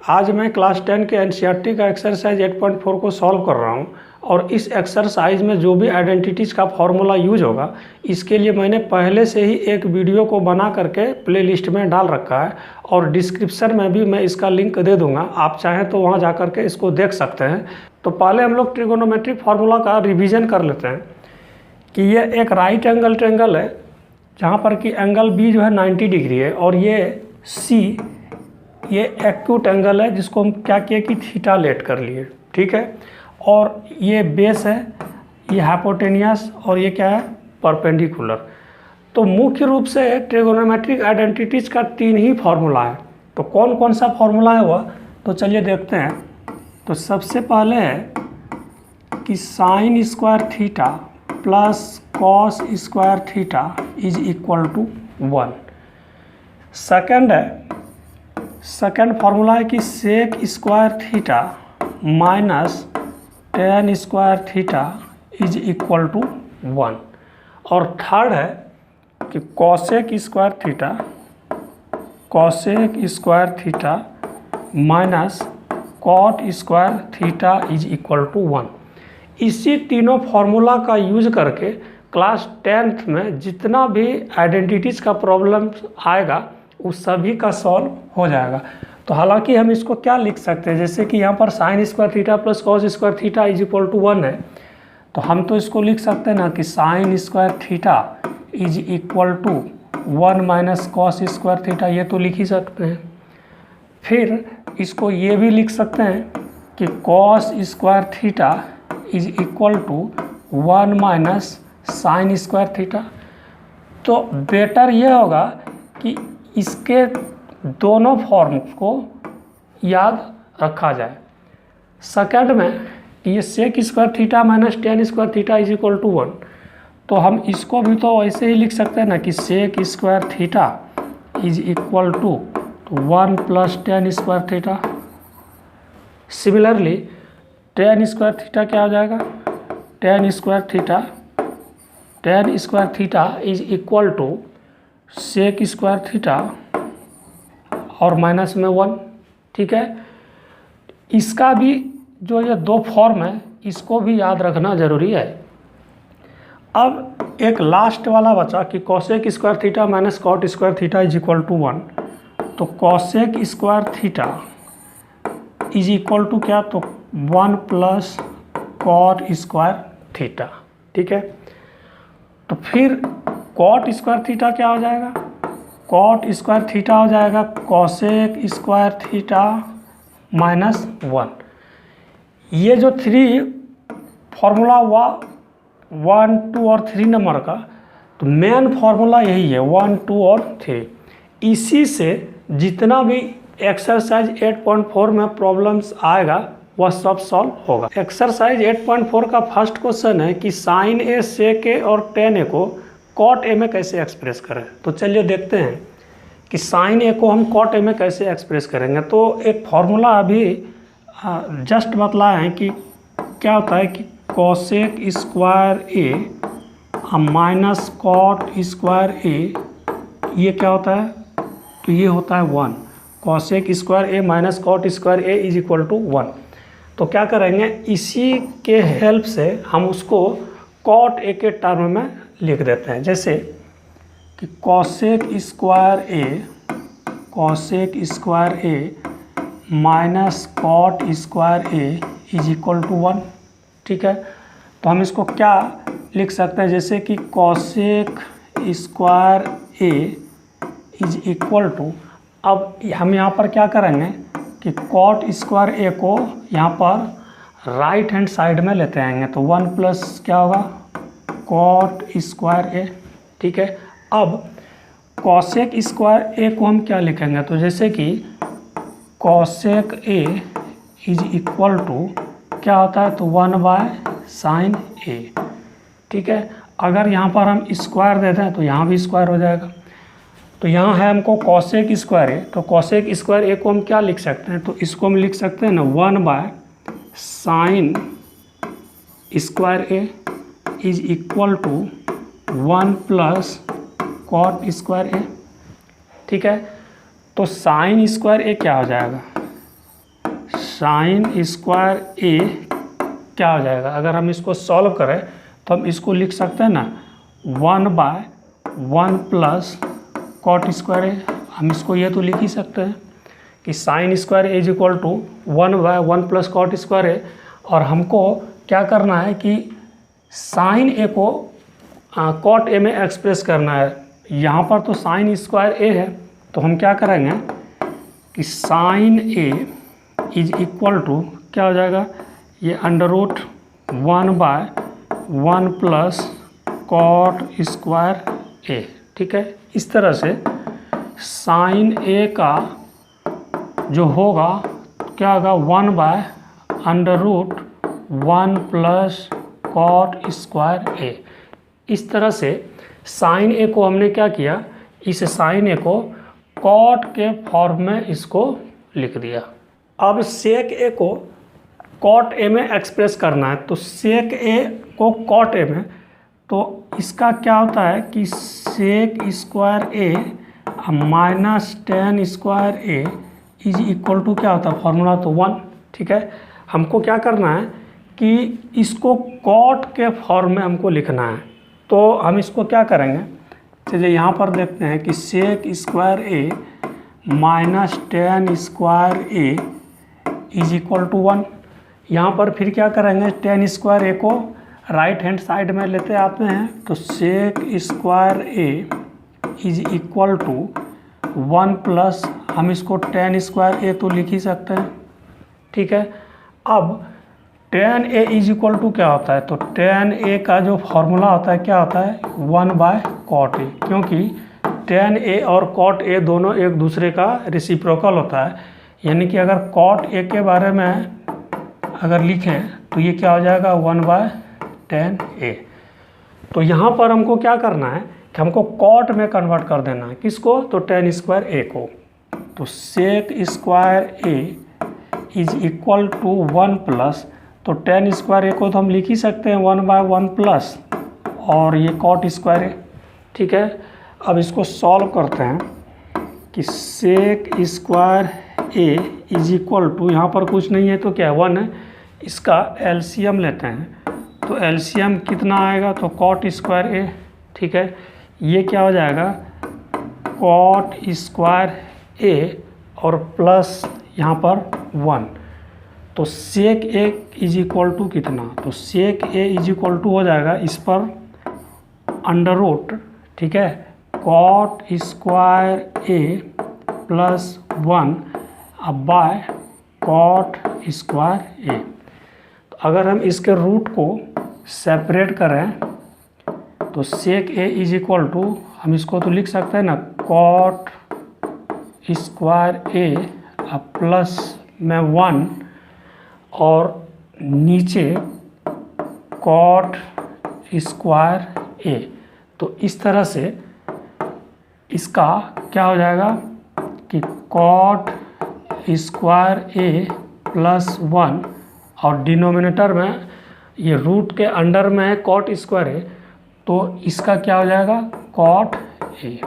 आज मैं क्लास 10 के एनसीईआरटी का एक्सरसाइज 8.4 को सॉल्व कर रहा हूं और इस एक्सरसाइज में जो भी आइडेंटिटीज़ का फॉर्मूला यूज होगा इसके लिए मैंने पहले से ही एक वीडियो को बना करके प्लेलिस्ट में डाल रखा है और डिस्क्रिप्शन में भी मैं इसका लिंक दे दूंगा। आप चाहें तो वहां जा करके इसको देख सकते हैं। तो पहले हम लोग ट्रिगोनोमेट्रिक फार्मूला का रिविज़न कर लेते हैं कि ये एक राइट एंगल ट्रायंगल है जहाँ पर कि एंगल बी जो है 90 डिग्री है और ये सी ये एक्यूट एंगल है जिसको हम क्या किए कि थीटा लेट कर लिए, ठीक है। और ये बेस है, ये हाइपोटेनियस और ये क्या है परपेंडिकुलर। तो मुख्य रूप से ट्रिगोनोमेट्रिक आइडेंटिटीज़ का 3 ही फार्मूला है। तो कौन कौन सा फार्मूला है वह तो चलिए देखते हैं। तो सबसे पहले है कि sine square theta plus cos square theta is equal to 1। Second formula है कि sec square theta minus tan square theta is equal to 1। और थर्ड है कि cosec square theta minus cot square theta is equal to 1। इसी तीनों formula का use करके class 10th में जितना भी आइडेंटिटीज़ का प्रॉब्लम आएगा उस सभी का सॉल्व हो जाएगा। तो हालांकि हम इसको क्या लिख सकते हैं, जैसे कि यहाँ पर sine square theta plus cos square theta is equal to 1 है, तो हम तो इसको लिख सकते हैं ना कि sine square theta is equal to 1 minus cos square theta, ये तो लिख ही सकते हैं। फिर इसको ये भी लिख सकते हैं कि cos square theta is equal to 1 minus sine square theta. तो बेटर ये होगा कि इसके दोनों फॉर्म को याद रखा जाए। सेकंड में ये sec square theta minus tan square theta is equal to 1, तो हम इसको भी तो ऐसे ही लिख सकते हैं ना कि sec square theta is equal to 1 plus tan square theta. Similarly tan square theta क्या हो जाएगा, tan square theta is equal to sec square theta और माइनस में 1, ठीक है। इसका भी जो ये दो फॉर्म है इसको भी याद रखना जरूरी है। अब एक लास्ट वाला बचा कि cosec square theta minus cot square theta is equal to 1। तो cosec square theta is equal to क्या, तो 1 प्लस कॉट स्क्वायर थीटा, ठीक है। तो फिर कॉट स्क्वायर थीटा क्या हो जाएगा, कॉट स्क्वायर थीटा हो जाएगा कॉसेक स्क्वायर थीटा माइनस 1। ये जो 3 फार्मूला हुआ 1, 2 और 3 नंबर का, तो मेन फार्मूला यही है 1, 2 और 3। इसी से जितना भी एक्सरसाइज 8.4 में प्रॉब्लम्स आएगा वह सब सॉल्व होगा। एक्सरसाइज 8.4 का फर्स्ट क्वेश्चन है कि साइन ए सेक ए और टेन ए को कॉट ए में कैसे एक्सप्रेस करें। तो चलिए देखते हैं कि साइन ए को हम कॉट ए में कैसे एक्सप्रेस करेंगे। तो एक फार्मूला अभी जस्ट बतलाए हैं कि क्या होता है कि cosec square A minus cot square A, ये क्या होता है, तो ये होता है 1। Cosec square A minus cot square A is equal to 1। तो क्या करेंगे, इसी के हेल्प से हम उसको कॉट ए के टर्म में लिख देते हैं। जैसे कि cosec square A minus cot square A is equal to 1, ठीक है। तो हम इसको क्या लिख सकते हैं, जैसे कि cosec square A is equal to, अब हम यहाँ पर क्या करेंगे कि कॉट स्क्वायर ए को यहाँ पर राइट हैंड साइड में लेते आएंगे। तो 1 प्लस क्या होगा कॉट स्क्वायर ए, ठीक है। अब कॉसेक स्क्वायर ए को हम क्या लिखेंगे, तो जैसे कि cosec A is equal to क्या होता है, तो 1 बाय साइन ए, ठीक है। अगर यहाँ पर हम स्क्वायर देते हैं तो यहाँ भी स्क्वायर हो जाएगा। तो यहाँ है हमको कॉसेक स्क्वायर ए, तो कॉसेक स्क्वायर ए को हम क्या लिख सकते हैं, तो इसको हम लिख सकते हैं ना 1 by sine square A is equal to 1 plus cot square a, ठीक है। तो साइन स्क्वायर ए क्या हो जाएगा, साइन स्क्वायर ए क्या हो जाएगा, अगर हम इसको सॉल्व करें तो हम इसको लिख सकते हैं ना 1/1 प्लस कॉट स्क्वायर ए। हम इसको ये तो लिख ही सकते हैं कि sine square A is equal to 1/1 plus cot square a. और हमको क्या करना है कि साइन ए को कॉट ए में एक्सप्रेस करना है। यहाँ पर तो साइन स्क्वायर ए है, तो हम क्या करेंगे कि sine a is equal to क्या हो जाएगा, ये under root 1/1 plus cot square a. ठीक है, इस तरह से साइन ए का जो होगा क्या होगा 1/√1 प्लस कॉट स्क्वायर ए। इस तरह से साइन ए को हमने क्या किया, इस साइन ए को कॉट के फॉर्म में इसको लिख दिया। अब सेक ए को कॉट ए में एक्सप्रेस करना है, तो सेक ए को कॉट ए में, तो इसका क्या होता है कि sec square A minus tan square A is equal to क्या होता है, फॉर्मूला तो 1। ठीक है, हमको क्या करना है कि इसको कॉट के फॉर्म में हमको लिखना है। तो हम इसको क्या करेंगे, चलिए यहाँ पर देखते हैं कि sec square A minus tan square A is equal to 1। यहाँ पर फिर क्या करेंगे, टेन स्क्वायर ए को राइट हैंड साइड में लेते आते हैं, तो sec square A is equal to 1 plus, हम इसको टेन स्क्वायर ए तो लिख ही सकते हैं। ठीक है, अब tan A is equal to क्या होता है, तो टेन ए का जो फॉर्मूला होता है क्या होता है 1/कॉट ए, क्योंकि टेन ए और कॉट ए दोनों एक दूसरे का रेसिप्रोकल होता है। यानी कि अगर कॉट ए के बारे में अगर लिखें तो ये क्या हो जाएगा 1/10 ए। तो यहाँ पर हमको क्या करना है कि हमको कॉट में कन्वर्ट कर देना है, किसको, तो टेन स्क्वायर ए को। तो sec square A is equal to 1 plus, तो टेन स्क्वायर ए को तो हम लिख ही सकते हैं 1/1 प्लस और ये कॉट स्क्वायर ए। ठीक है, अब इसको सॉल्व करते हैं कि sec square A is equal to, यहाँ पर कुछ नहीं है तो क्या है 1 है, इसका एलसीएम लेते हैं। तो एलसीएम कितना आएगा, तो कॉट स्क्वायर ए। ठीक है, ये क्या हो जाएगा कॉट स्क्वायर ए और प्लस यहाँ पर 1, तो सेक ए इज इक्वल टू कितना, तो सेक ए इज इक्वल टू हो जाएगा इस पर अंडर रूट, ठीक है, कॉट स्क्वायर ए प्लस 1 अब बाय कॉट स्क्वायर ए। तो अगर हम इसके रूट को सेपरेट करें तो सेक ए इज इक्वल टू, हम इसको तो लिख सकते हैं ना कॉट स्क्वायर ए प्लस में 1 और नीचे कॉट स्क्वायर ए। तो इस तरह से इसका क्या हो जाएगा कि कॉट स्क्वायर ए प्लस 1 और डिनोमिनेटर में ये रूट के अंडर में है कॉट स्क्वायर ए, तो इसका क्या हो जाएगा कॉट ए।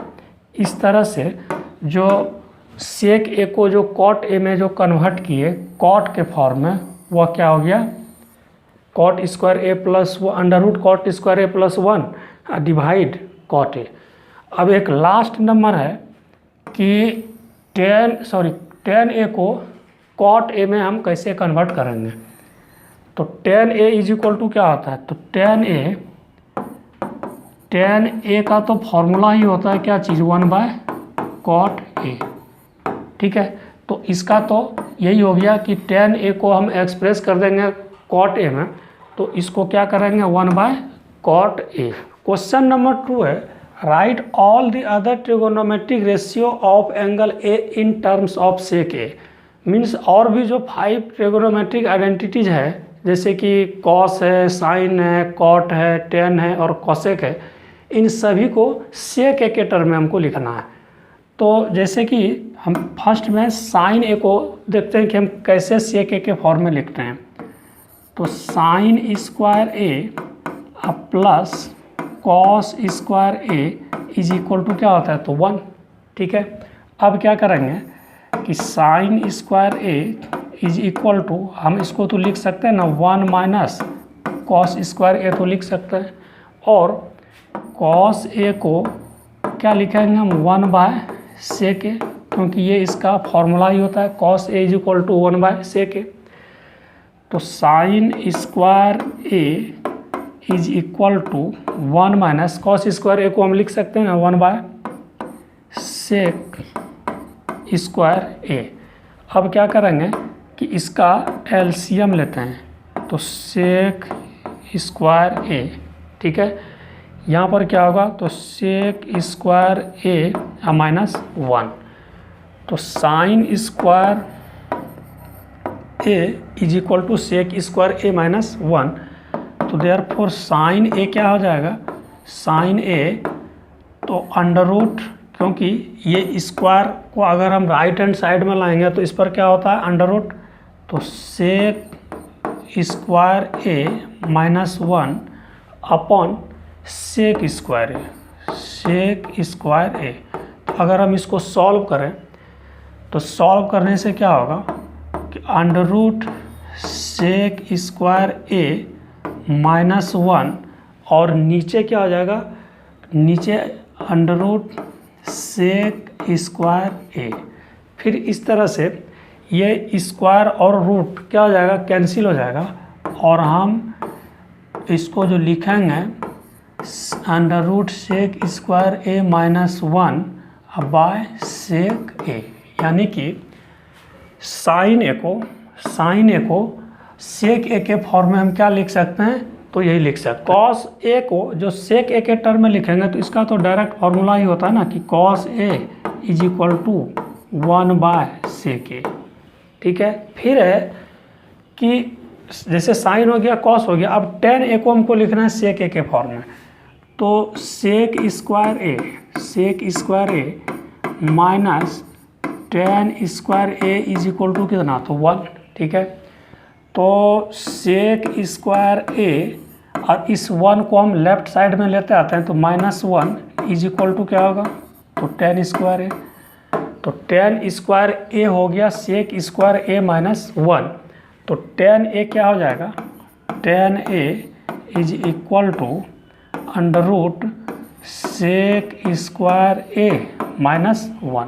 इस तरह से जो सेक ए को जो कॉट ए में जो कन्वर्ट किए कॉट के फॉर्म में, वह क्या हो गया कॉट स्क्वायर ए प्लस वो under root cot square A plus 1 divide cot A. अब एक लास्ट नंबर है कि टेन ए को कॉट ए में हम कैसे कन्वर्ट करेंगे। तो tan A is equal to क्या होता है, तो टेन ए का तो फॉर्मूला ही होता है क्या चीज़ 1/कॉट ए। ठीक है, तो इसका तो यही हो गया कि टेन ए को हम एक्सप्रेस कर देंगे कॉट ए में, तो इसको क्या करेंगे 1/कॉट ए। क्वेश्चन नंबर 2 है, write all the other trigonometric ratio of angle A in terms of sec A. Means और भी जो 5 ट्रिगोनोमेट्रिक आइडेंटिटीज है, जैसे कि कॉस है, साइन है, कॉट है, टेन है और कॉसेक है, इन सभी को सेक ए के टर्म में हमको लिखना है। तो जैसे कि हम फर्स्ट में साइन ए को देखते हैं कि हम कैसे सेक ए के फॉर्म में लिखते हैं। तो sine square A plus cos square A is equal to क्या होता है, तो 1। ठीक है, अब क्या करेंगे कि sine square A is equal to, हम इसको तो लिख सकते हैं ना 1 माइनस कॉस स्क्वायर ए तो लिख सकते हैं, और कॉस ए को क्या लिखेंगे हम 1 बाय सेक ए, क्योंकि ये इसका फॉर्मूला ही होता है cos a is equal to 1 by sec a. तो sine square A is equal to 1 minus cos square ए को हम लिख सकते हैं ना 1 बाय सेक स्क्वायर ए। अब क्या करेंगे कि इसका एलसीएम लेते हैं, तो सेक स्क्वायर ए, ठीक है, यहाँ पर क्या होगा तो सेक स्क्वायर ए माइनस 1, तो sine square A is equal to sec square A minus 1। तो देयरफॉर साइन ए क्या हो जाएगा, साइन ए तो अंडर रूट, क्योंकि ये स्क्वायर को अगर हम राइट हैंड साइड में लाएंगे तो इस पर क्या होता है अंडर रूट, तो sec square A minus 1 upon sec square A, sec square A. तो अगर हम इसको सॉल्व करें तो सॉल्व करने से क्या होगा कि अंडर रूट सेक स्क्वायर ए माइनस 1, और नीचे क्या हो जाएगा, नीचे अंडर रूट सेक स्क्वायर ए। फिर इस तरह से ये स्क्वायर और रूट क्या हो जाएगा, कैंसिल हो जाएगा, और हम इसको जो लिखेंगे under root sec square A minus 1 by sec a, यानी कि साइन ए को सेक ए के फॉर्म में हम क्या लिख सकते हैं, तो यही लिख सकते हैं। कॉस ए को जो सेक ए के टर्म में लिखेंगे तो इसका तो डायरेक्ट फॉर्मूला ही होता है ना कि cos a is equal to 1 by sec a, ठीक है। फिर है कि जैसे साइन हो गया कॉस हो गया, अब टेन ए को हमको लिखना है सेक ए के फॉर्म में, तो sec square A minus tan square A is equal to कितना, तो 1, ठीक है। तो सेक स्क्वायर ए, और इस 1 को हम लेफ्ट साइड में लेते आते हैं, तो माइनस 1 इज इक्वल टू क्या होगा, तो टेन स्क्वायर ए। तो टेन स्क्वायर ए हो गया सेक स्क्वायर ए माइनस 1, तो टेन ए क्या हो जाएगा, tan A is equal to under root sec square A minus 1।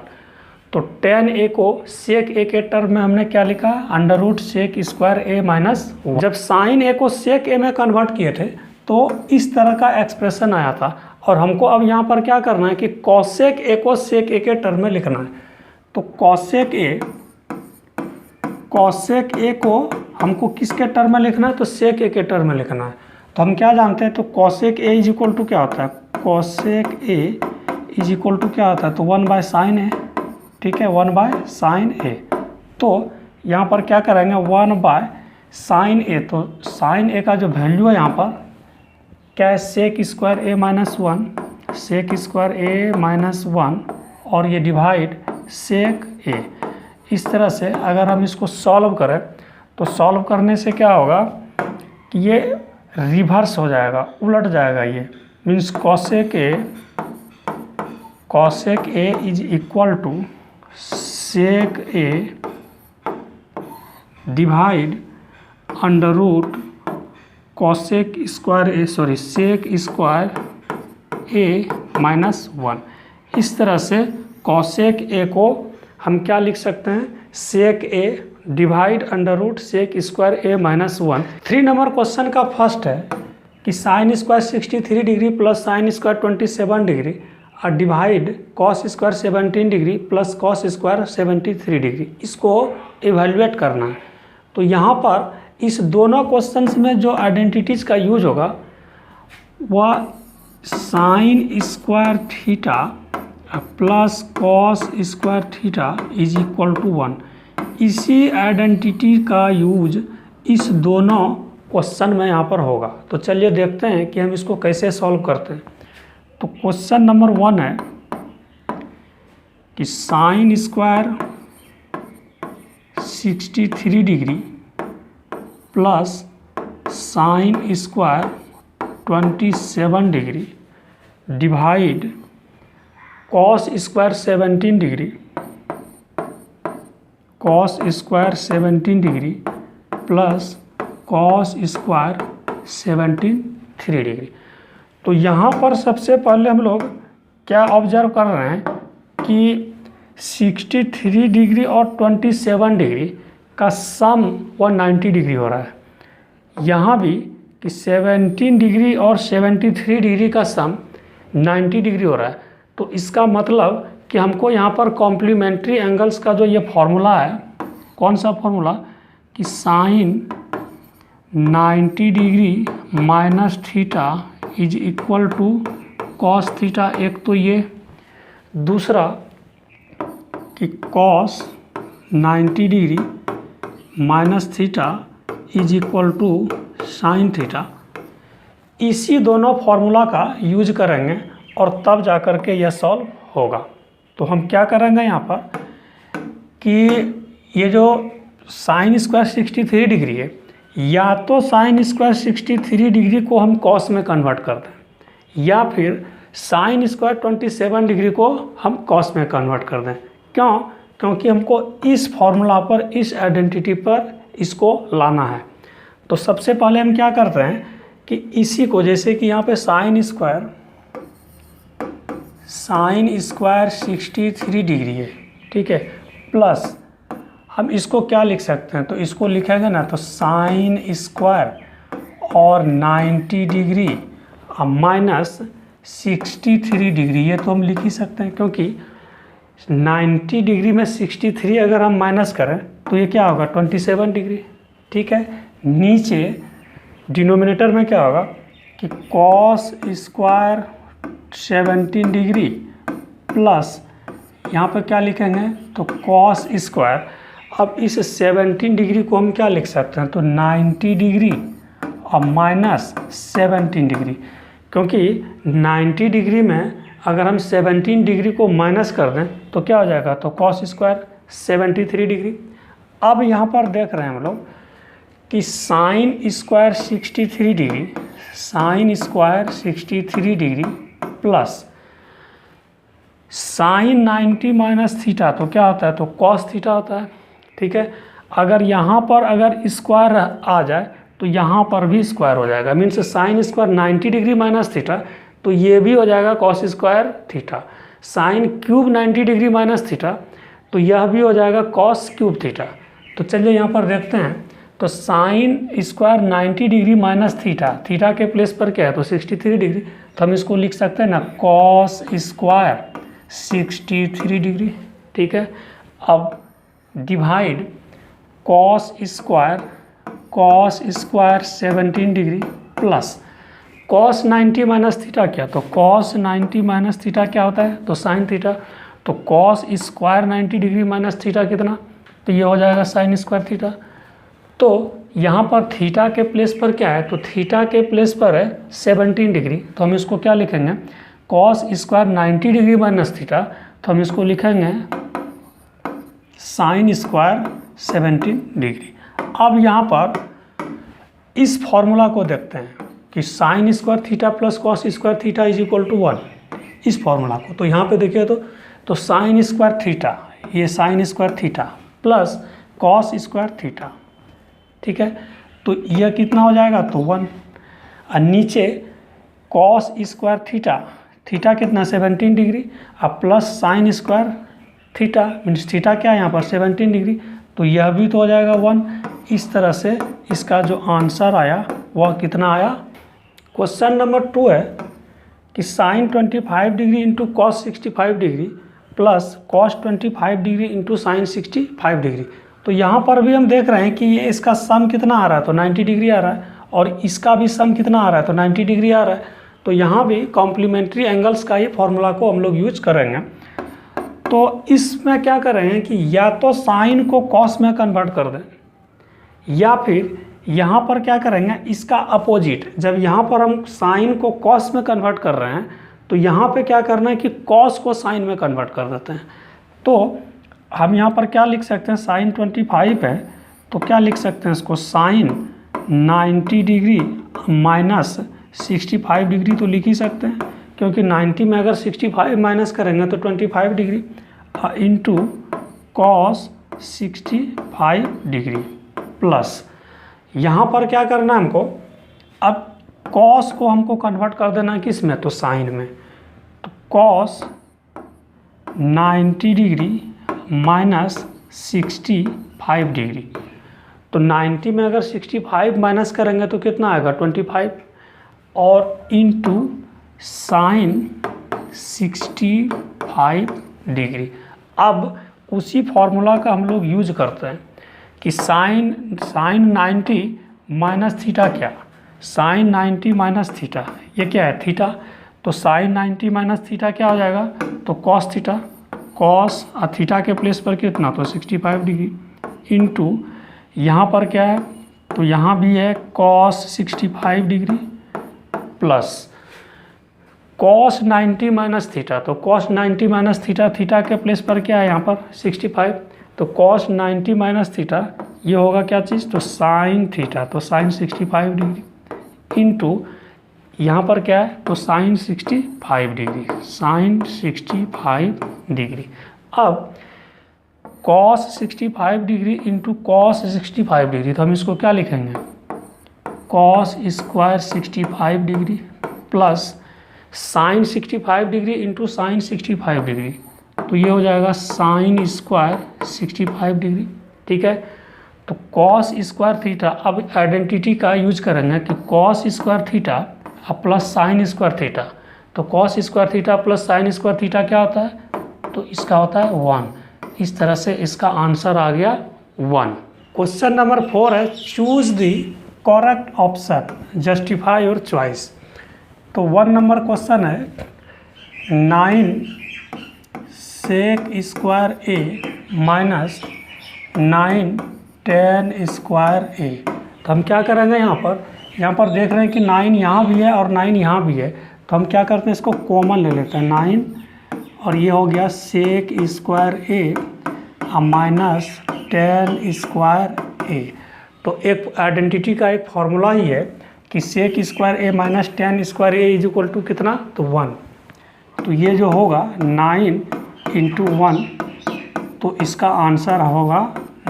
तो टेन ए को सेक ए के टर्म में हमने क्या लिखा, अंडर रूट सेक स्क्वायर ए माइनस 1। जब साइन ए को सेक ए में कन्वर्ट किए थे तो इस तरह का एक्सप्रेशन आया था, और हमको अब यहाँ पर क्या करना है कि कॉसेक ए को सेक ए के टर्म में लिखना है। तो कॉसेक ए को हमको किसके टर्म में लिखना है, तो सेक ए के टर्म में लिखना है। तो हम क्या जानते हैं, तो cosec A is equal to क्या होता है, cosec A is equal to क्या होता है, तो 1 बाय साइन ए, ठीक है, 1 बाय साइन ए। तो यहाँ पर क्या करेंगे 1 बाय साइन ए, तो साइन ए का जो वैल्यू है यहाँ पर क्या है, सेक स्क्वायर ए माइनस 1, सेक स्क्वायर ए माइनस 1, और ये डिवाइड सेक ए। इस तरह से अगर हम इसको सॉल्व करें तो सॉल्व करने से क्या होगा कि ये रिवर्स हो जाएगा, उलट जाएगा, ये means cosec A is equal to sec A divide under root cosec square A, sec square A minus 1। इस तरह से कॉसेक ए को हम क्या लिख सकते हैं, सेक ए divide under root sec square ए माइनस 1। 3 नंबर क्वेश्चन का फर्स्ट है कि sine square 63 degree plus sine square 27 degree और divide cos square 17 degree plus cos square 73 degree, इसको इवेल्युएट करना है। तो यहाँ पर इस दोनों क्वेश्चंस में जो आइडेंटिटीज़ का यूज होगा वह sine square theta plus cos square theta is equal to 1। इसी आइडेंटिटी का यूज इस दोनों क्वेश्चन में यहाँ पर होगा। तो चलिए देखते हैं कि हम इसको कैसे सॉल्व करते हैं। तो क्वेश्चन नंबर 1 है कि sine square 63 degree plus sine square 27 degree divide cos square 17 degree cos square 17 degree plus cos square 73 degree. तो यहाँ पर सबसे पहले हम लोग क्या ऑब्जर्व कर रहे हैं कि 63 डिग्री और 27 डिग्री का सम 190 डिग्री हो रहा है। यहाँ भी कि 17 डिग्री और 73 डिग्री का सम 90 डिग्री हो रहा है। तो इसका मतलब कि हमको यहाँ पर कॉम्प्लीमेंट्री एंगल्स का जो ये फॉर्मूला है, कौन सा फॉर्मूला, कि sine 90 degree minus theta is equal to cos theta, एक तो ये, दूसरा कि cos 90 degree minus theta is equal to sine theta. इसी दोनों फार्मूला का यूज करेंगे और तब जा कर के यह सॉल्व होगा। तो हम क्या करेंगे यहाँ पर कि ये जो साइन स्क्वायर 63 डिग्री है, या तो साइन स्क्वायर 63 डिग्री को हम कॉस में कन्वर्ट कर दें, या फिर साइन स्क्वायर 27 डिग्री को हम कॉस में कन्वर्ट कर दें। क्यों? क्योंकि हमको इस फॉर्मूला पर, इस आइडेंटिटी पर इसको लाना है। तो सबसे पहले हम क्या करते हैं कि इसी को, जैसे कि यहाँ पे साइन स्क्वायर 63 डिग्री है, ठीक है, प्लस हम इसको क्या लिख सकते हैं, तो इसको लिखेंगे ना, तो साइन स्क्वायर और 90 डिग्री माइनस 63 डिग्री, ये तो हम लिख ही सकते हैं, क्योंकि 90 डिग्री में 63 अगर हम माइनस करें तो ये क्या होगा, 27 डिग्री, ठीक है। नीचे डिनोमिनेटर में क्या होगा कि कॉस स्क्वायर 17 डिग्री प्लस यहाँ पर क्या लिखेंगे, तो कॉस स्क्वायर। अब इस 17 डिग्री को हम क्या लिख सकते हैं, तो 90 डिग्री और माइनस 17 डिग्री, क्योंकि 90 डिग्री में अगर हम 17 डिग्री को माइनस कर दें तो क्या हो जाएगा, तो कॉस स्क्वायर 73 डिग्री। अब यहाँ पर देख रहे हैं हम लोग कि sine square 63 degree, sign square 63 degree plus sign 90 minus theta, तो क्या होता है, तो कॉस थीटा होता है, ठीक है। अगर यहाँ पर अगर स्क्वायर आ जाए तो यहाँ पर भी स्क्वायर हो जाएगा, means sine square 90 degree minus theta, तो ये भी हो जाएगा cos square theta. Sine cube 90 degree minus theta, तो यह भी हो जाएगा कॉस क्यूब थीटा। तो चलिए यहाँ पर देखते हैं, तो sine square 90 degree minus theta, theta के प्लेस पर क्या है, तो 63 डिग्री, तो हम इसको लिख सकते हैं ना, कॉस स्क्वायर 63 डिग्री, ठीक है। अब divide cos square 17 degree plus cos 90 minus theta, क्या, तो कॉस 90 माइनस थीटा क्या होता है, तो साइन थीटा। तो cos square 90 degree minus theta कितना, तो ये हो जाएगा साइन स्क्वायर थीटा। तो यहाँ पर थीटा के प्लेस पर क्या है, तो थीटा के प्लेस पर है 17 डिग्री, तो हम इसको क्या लिखेंगे, cos square 90 degree minus theta, तो हम इसको लिखेंगे साइन स्क्वायर 17 डिग्री। अब यहाँ पर इस फॉर्मूला को देखते हैं कि sine square theta plus cos square theta is equal to 1, इस फॉर्मूला को। तो यहाँ पे देखिए, तो साइन स्क्वायर थीटा, ये sine square theta plus cos square theta, ठीक है, तो यह कितना हो जाएगा, तो 1। और नीचे कॉस स्क्वायर थीटा, थीटा कितना 17 डिग्री, अब plus sine square theta, means theta क्या है यहाँ पर 17 डिग्री, तो यह भी तो हो जाएगा 1। इस तरह से इसका जो आंसर आया वह कितना आया। क्वेश्चन नंबर 2 है कि sine 25 degree into cos 65 degree plus cos 25 degree into sine 65 degree. तो यहाँ पर भी हम देख रहे हैं कि ये इसका सम कितना आ रहा है, तो 90 डिग्री आ रहा है, और इसका भी सम कितना आ रहा है, तो 90 डिग्री आ रहा है। तो यहाँ भी कॉम्प्लीमेंट्री एंगल्स का ये फॉर्मूला को हम लोग यूज करेंगे। तो इसमें क्या कर रहे हैं कि या तो साइन को कॉस में कन्वर्ट कर दें, या फिर यहाँ पर क्या करेंगे, इसका अपोजिट, जब यहाँ पर हम साइन को कॉस में कन्वर्ट कर रहे हैं तो यहाँ पे क्या करना है कि कॉस को साइन में कन्वर्ट कर देते हैं। तो हम यहाँ पर क्या लिख सकते हैं, साइन 25 है तो क्या लिख सकते हैं इसको, साइन 90 डिग्री माइनस 65 डिग्री तो लिख ही सकते हैं, क्योंकि 90 में अगर 65 माइनस करेंगे तो 25 degree, into cos 65 degree plus यहाँ पर क्या करना है हमको, अब कॉस को हमको कन्वर्ट कर देना है किस में, तो साइन में। तो कॉस 90 डिग्री माइनस 65 डिग्री, तो 90 में अगर 65 माइनस करेंगे तो कितना आएगा 25, और इनटू साइन 65 डिग्री। अब उसी फॉर्मूला का हम लोग यूज करते हैं कि साइन 90 माइनस थीटा, क्या साइन 90 माइनस थीटा, ये क्या है थीटा, तो साइन 90 माइनस थीटा क्या हो जाएगा, तो कॉस थीटा, कॉस थीटा के प्लेस पर कितना, तो 65 डिग्री इनटू यहाँ पर क्या है, तो यहाँ भी है cos 65 degree plus cos 90 minus theta, तो कॉस 90 माइनस थीटा, थीटा के प्लेस पर क्या है यहाँ पर 65, तो कॉस 90 माइनस थीटा ये होगा क्या चीज़, तो साइन थीटा, तो साइन 65 डिग्री इनटू यहाँ पर क्या है, तो साइन 65 डिग्री, साइन 65 डिग्री। अब cos 65 degree into cos 65 degree, तो हम इसको क्या लिखेंगे, cos square 65 degree plus sign 65 degree into sine 65 degree, तो ये हो जाएगा साइन स्क्वायर 65 डिग्री। ठीक है, तो कॉस स्क्वायर थीटा, अब आइडेंटिटी का यूज करेंगे कि cos square theta plus sine square theta, तो cos square theta plus sine square theta क्या होता है, तो इसका होता है 1। इस तरह से इसका आंसर आ गया 1। क्वेश्चन नंबर 4 है choose the correct option, justify your choice. तो 1 नंबर क्वेश्चन है 9 सेक square A minus 9 tan square A. तो हम क्या करेंगे, यहाँ पर देख रहे हैं कि 9 यहाँ भी है और 9 यहाँ भी है, तो हम क्या करते हैं इसको कॉमन ले लेते हैं 9, और ये हो गया sec square A minus tan square A. तो एक आइडेंटिटी का एक फार्मूला ही है कि sec square A minus tan square A is equal to कितना, तो 1। तो ये जो होगा 9 इंटू 1, तो इसका आंसर होगा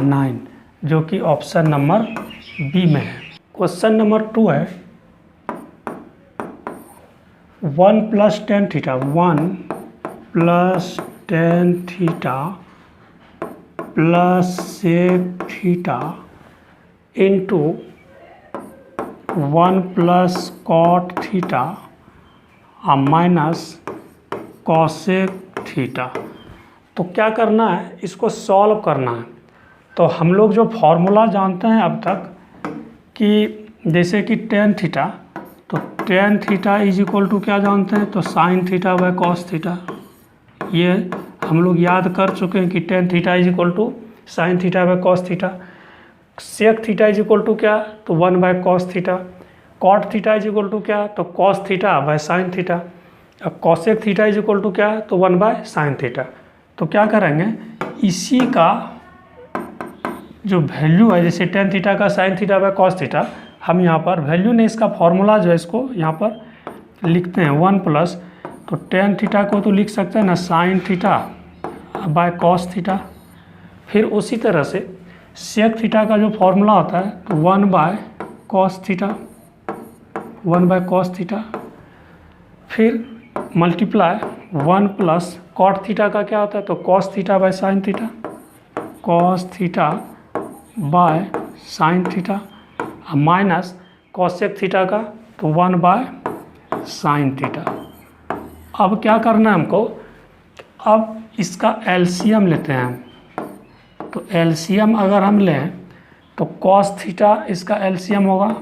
9, जो कि ऑप्शन नंबर बी में है। क्वेश्चन नंबर 2 है 1 plus tan theta, 1 plus tan theta plus sec theta into 1 plus cot theta minus cosec theta. तो क्या करना है, इसको सॉल्व करना है। तो हम लोग जो फॉर्मूला जानते हैं अब तक कि जैसे कि टेन थीटा, तो tan theta is equal to क्या जानते हैं, तो sine theta by cos theta. ये हम लोग याद कर चुके हैं कि tan theta is equal to sine theta by cos theta. Sec theta is equal to क्या, तो 1 by cos theta. Cot theta is equal to क्या, तो cos theta by sine theta. अब cosec theta is equal to क्या, तो 1 by sine theta. तो क्या करेंगे, इसी का जो वैल्यू है, जैसे टेन थीटा का sign theta by cos theta, हम यहाँ पर वैल्यू ने इसका फॉर्मूला जो है इसको यहाँ पर लिखते हैं 1 प्लस, तो टेन थीटा को तो लिख सकते हैं ना sign theta by cos theta. फिर उसी तरह से सेक थीटा का जो फॉर्मूला होता है, तो 1 by cos theta, 1 by cos theta. फिर मल्टीप्लाई 1 प्लस कॉट थीटा का क्या होता है, तो cos theta by sine theta, cos theta by sine theta minus cosec theta का, तो 1 बाय साइन थीटा। अब क्या करना है हमको, अब इसका एलसीएम लेते हैं हम। तो एलसीएम अगर हम लें तो कॉस थीटा इसका एलसीएम होगा,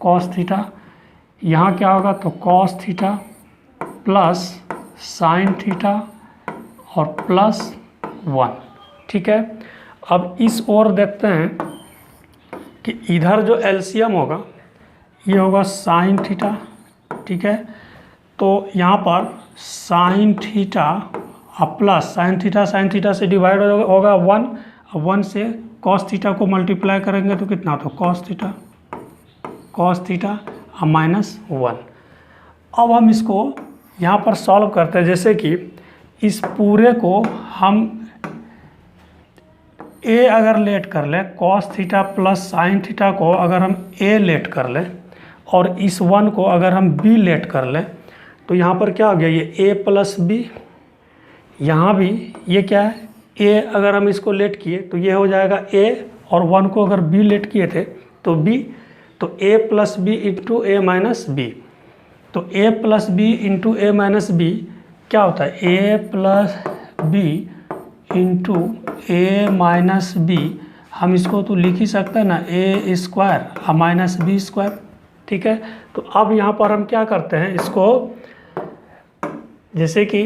कॉस थीटा। यहाँ क्या होगा, तो cos theta plus sine theta और प्लस 1। ठीक है, अब इस ओर देखते हैं कि इधर जो एलसीएम होगा ये होगा साइन थीटा। ठीक है, तो यहाँ पर sign theta plus sine theta से डिवाइड होगा 1, 1 से कॉस थीटा को मल्टीप्लाई करेंगे तो कितना, तो कॉस थीटा माइनस 1। अब हम इसको यहाँ पर सॉल्व करते हैं, जैसे कि इस पूरे को हम ए अगर लेट कर लें, cos theta plus sine theta को अगर हम ए लेट कर लें और इस 1 को अगर हम बी लेट कर लें, तो यहाँ पर क्या हो गया, ये ए प्लस बी, यहाँ भी ये क्या है, ए अगर हम इसको लेट किए तो ये हो जाएगा ए, और 1 को अगर बी लेट किए थे तो बी, तो ए प्लस बी इंटू ए माइनस बी। तो ए प्लस बी इंटू ए माइनस बी क्या होता है, ए प्लस बी इंटू ए माइनस बी। हम इसको तो लिख ही सकते हैं ना, ए स्क्वायर माइनस बी स्क्वायर, ठीक है। तो अब यहाँ पर हम क्या करते हैं, इसको जैसे कि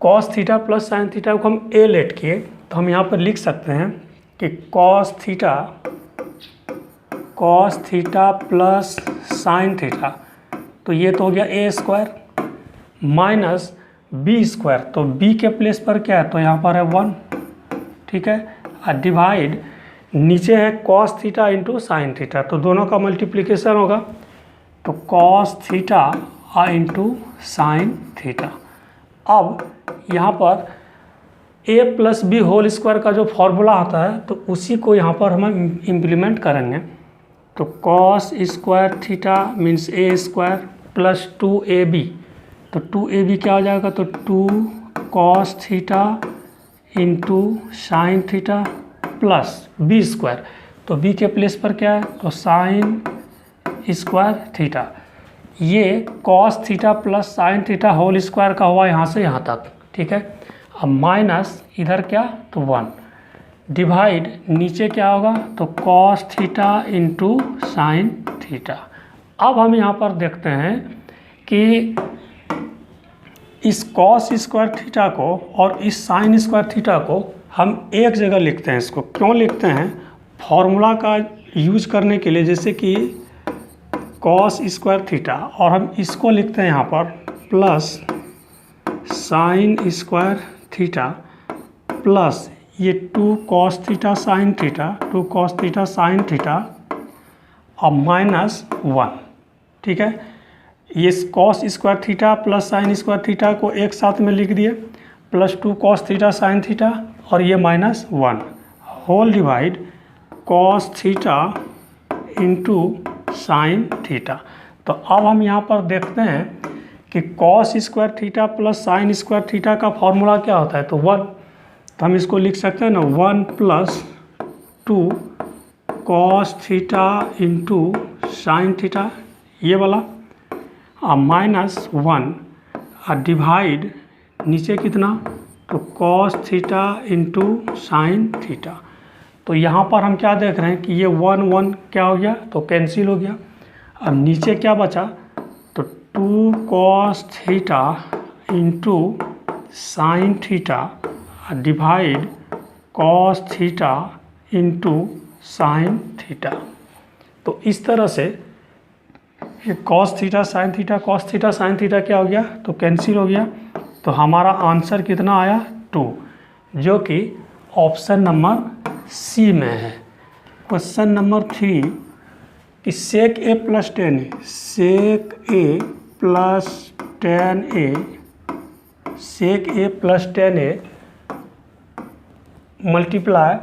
cos theta plus sine theta को हम ए लेट किए, तो हम यहाँ पर लिख सकते हैं कि cos theta plus sine theta, तो ये तो हो गया ए स्क्वायर माइनस बी स्क्वायर, तो बी के प्लेस पर क्या है, तो यहाँ पर है 1, ठीक है। और डिवाइड नीचे है cos theta into sine theta, तो दोनों का मल्टीप्लिकेशन होगा, तो cos theta into sine theta. अब यहाँ पर a plus B whole square का जो फॉर्मूला आता है, तो उसी को यहाँ पर हम इम्प्लीमेंट करेंगे। तो cos square theta means A square plus 2ab, तो 2ab क्या हो जाएगा, तो 2 cos theta into sine theta plus B square, तो बी के प्लेस पर क्या है, तो साइन स्क्वायर थीटा। ये cos theta plus sine theta whole square का हुआ यहाँ से यहाँ तक, ठीक है। अब माइनस इधर क्या, तो 1 डिवाइड नीचे क्या होगा, तो cos theta into sine theta. अब हम यहाँ पर देखते हैं कि इस कॉस स्क्वायर थीटा को और इस साइन स्क्वायर थीटा को हम एक जगह लिखते हैं। इसको क्यों लिखते हैं, फॉर्मूला का यूज करने के लिए, जैसे कि कॉस स्क्वायर थीटा और हम इसको लिखते हैं यहाँ पर plus sine square theta plus ये 2 cos theta sine theta, 2 cos theta sine theta और माइनस 1, ठीक है। ये cos square theta plus sine square theta को एक साथ में लिख दिए, plus 2 cos theta sine theta और ये minus 1 whole divide cos theta into sine theta. तो अब हम यहाँ पर देखते हैं कि cos square theta plus sine square theta का फॉर्मूला क्या होता है, तो 1, तो हम इसको लिख सकते हैं ना, 1 plus 2 cos theta into sine theta ये वाला, और माइनस 1 और डिवाइड नीचे कितना, तो cos theta into sine theta. तो यहाँ पर हम क्या देख रहे हैं कि ये 1 क्या हो गया, तो कैंसिल हो गया। अब नीचे क्या बचा, तो 2 cos theta into sine theta divide cos theta into sine theta. तो इस तरह से ये cos theta sine theta, cos theta sine theta क्या हो गया, तो कैंसिल हो गया। तो हमारा आंसर कितना आया, 2, जो कि ऑप्शन नंबर सी में है। क्वेश्चन नंबर 3 कि sec a plus 10 sec a plus 10a sec a plus 10a multiply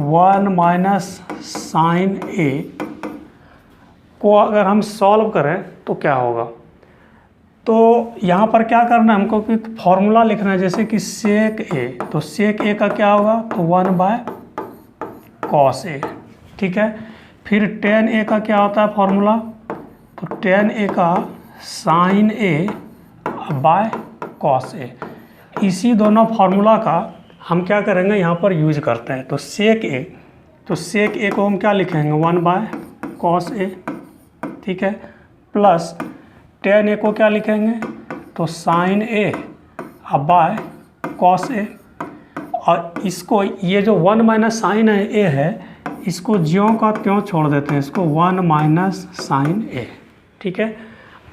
1 minus sine a को अगर हम सॉल्व करें तो क्या होगा। तो यहाँ पर क्या करना है हमको कि फॉर्मूला लिखना है, जैसे कि सेक ए, तो सेक ए का क्या होगा, तो 1 बाय कॉस ए, ठीक है। फिर tan ए का क्या होता है फॉर्मूला, तो tan ए का साइन ए बाय कॉस ए। इसी दोनों फार्मूला का हम क्या करेंगे यहाँ पर यूज करते हैं। तो सेक ए, तो सेक ए को हम क्या लिखेंगे, 1 बाय कॉस ए, ठीक है, प्लस tan ए को क्या लिखेंगे, तो sign A by cos A. और इसको ये जो 1 माइनस साइन ए है, इसको ज्यों का त्यों छोड़ देते हैं, इसको 1 माइनस साइन ए, ठीक है।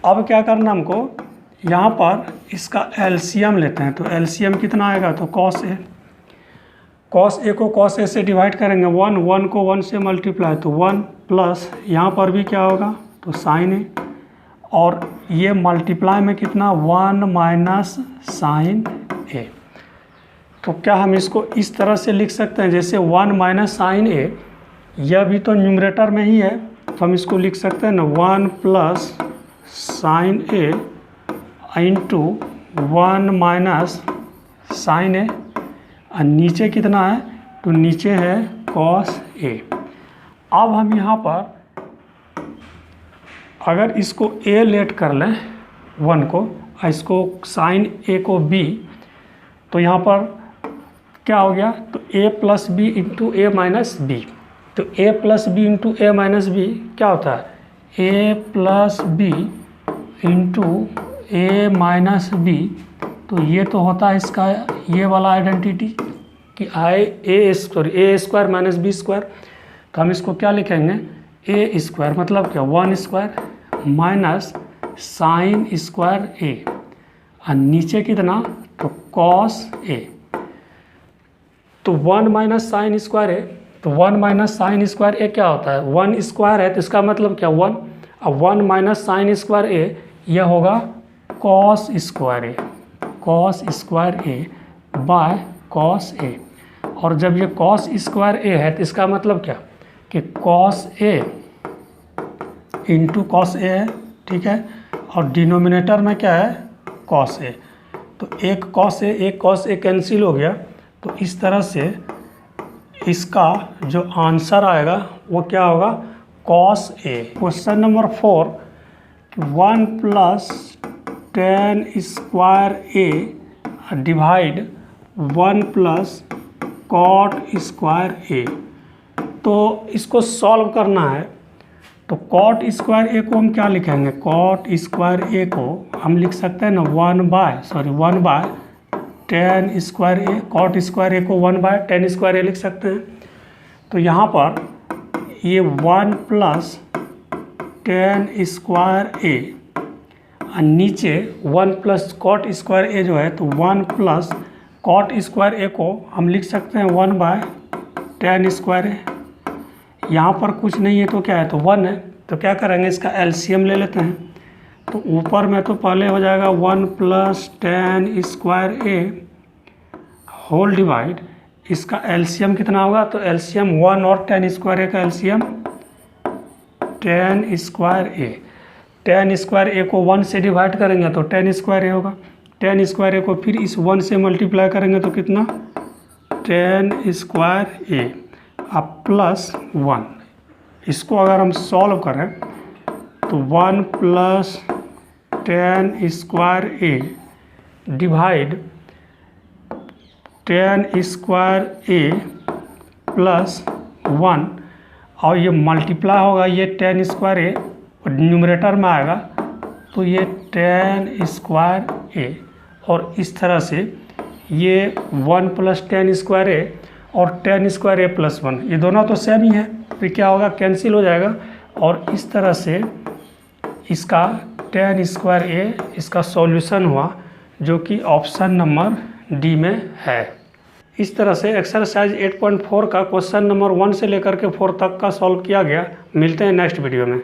अब क्या करना हमको, यहाँ पर इसका एलसीएम लेते हैं। तो एलसीएम कितना आएगा, तो कॉस ए, कॉस ए को कॉस ए से डिवाइड करेंगे, 1 को 1 से मल्टीप्लाई, तो 1 प्लस यहाँ पर भी क्या होगा, तो साइन ए, और ये मल्टीप्लाई में कितना, 1 माइनस साइन ए। तो क्या हम इसको इस तरह से लिख सकते हैं जैसे 1 माइनस साइन ए, यह भी तो न्यूमरेटर में ही है, तो हम इसको लिख सकते हैं ना 1 प्लस साइन ए इंटू 1 माइनस साइन ए, और नीचे कितना है, तो नीचे है कॉस ए। अब हम यहाँ पर अगर इसको ए लेट कर लें 1 को, इसको साइन ए को बी, तो यहाँ पर क्या हो गया, तो ए प्लस बी इंटू ए माइनस बी। तो ए प्लस बी इंटू ए माइनस बी क्या होता है, ए प्लस बी इंटू ए माइनस बी। तो ये तो होता है इसका ये वाला आइडेंटिटी कि ए स्क्वायर माइनस बी स्क्वायर। तो हम इसको क्या लिखेंगे, ए स्क्वायर मतलब क्या 1 square minus sine square a, और नीचे कितना, तो कॉस ए। तो 1 माइनस साइन स्क्वायर ए, तो 1 माइनस साइन स्क्वायर ए क्या होता है, 1 स्क्वायर है तो इसका मतलब क्या 1, अब 1 माइनस साइन स्क्वायर ए यह होगा cos square A, cos square A by cos A. और जब ये कॉस स्क्वायर ए है तो इसका मतलब क्या कि cos A into cos A है, ठीक है, और डिनोमिनेटर में क्या है कॉस ए, तो एक कॉस ए कैंसिल हो गया। तो इस तरह से इसका जो आंसर आएगा वो क्या होगा, cos A. Question number 4, 1 plus tan square A divide 1 plus cot square A. तो इसको सॉल्व करना है, तो कॉट स्क्वायर ए को हम क्या लिखेंगे, कॉट स्क्वायर ए को हम लिख सकते हैं ना 1 by tan square A, cot square ए को 1 बाय टेन स्क्वायर ए लिख सकते हैं। तो यहाँ पर ये 1 प्लस टेन स्क्वायर ए, और नीचे 1 प्लस कॉट स्क्वायर ए जो है, तो 1 प्लस कॉट स्क्वायर ए को हम लिख सकते हैं 1 बाय टेन स्क्वायर ए। यहाँ पर कुछ नहीं है तो क्या है, तो 1 है, तो क्या करेंगे इसका एलसीएम ले लेते हैं। तो ऊपर में तो पहले हो जाएगा 1 प्लस टेन स्क्वायर ए होल डिवाइड, इसका एलसीएम कितना होगा, तो एलसीएम 1 और टेन स्क्वायर ए का एलसीएम टेन स्क्वायर ए। टेन स्क्वायर ए को 1 से डिवाइड करेंगे तो टेन स्क्वायर ए होगा, टेन स्क्वायर ए को फिर इस 1 से मल्टीप्लाई करेंगे तो कितना, टेन स्क्वायर ए अब प्लस 1। इसको अगर हम सॉल्व करें तो 1 plus tan square A divide ten square A plus 1, और ये मल्टीप्लाई होगा, ये टेन स्क्वायर ए न्यूमरेटर में आएगा, तो ये टेन स्क्वायर ए, और इस तरह से ये 1 प्लस टेन स्क्वायर ए और टेन स्क्वायर ए प्लस 1 ये दोनों तो सेम ही है, फिर क्या होगा कैंसिल हो जाएगा, और इस तरह से इसका टेन स्क्वायर ए इसका सॉल्यूशन हुआ, जो कि ऑप्शन नंबर डी में है। इस तरह से एक्सरसाइज 8.4 का क्वेश्चन नंबर 1 से लेकर के 4 तक का सॉल्व किया गया। मिलते हैं नेक्स्ट वीडियो में।